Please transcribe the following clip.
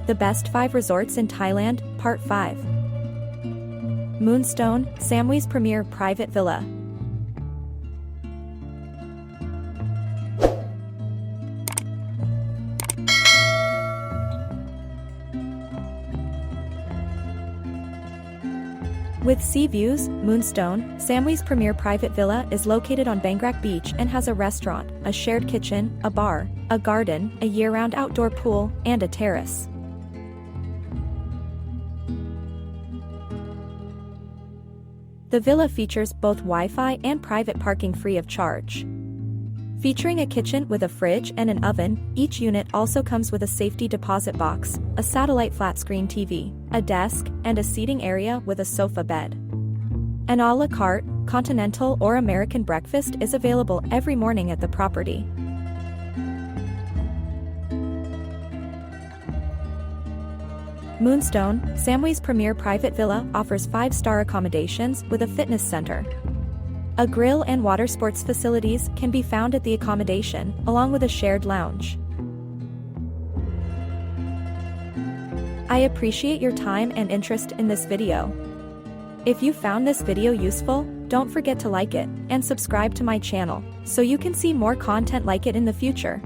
The Best 5 Resorts in Thailand, Part 5. Moonstone, Samui's premier private villa. With sea views, Moonstone, Samui's premier private villa is located on Bangkok Beach and has a restaurant, a shared kitchen, a bar, a garden, a year-round outdoor pool, and a terrace. The villa features both Wi-Fi and private parking free of charge. Featuring a kitchen with a fridge and an oven, each unit also comes with a safety deposit box, a satellite flat-screen TV, a desk, and a seating area with a sofa bed. An a la carte, continental or American breakfast is available every morning at the property. Moonstone, Samui's premier private villa offers 5-star accommodations with a fitness center. A grill and water sports facilities can be found at the accommodation, along with a shared lounge. I appreciate your time and interest in this video. If you found this video useful, don't forget to like it and subscribe to my channel, so you can see more content like it in the future.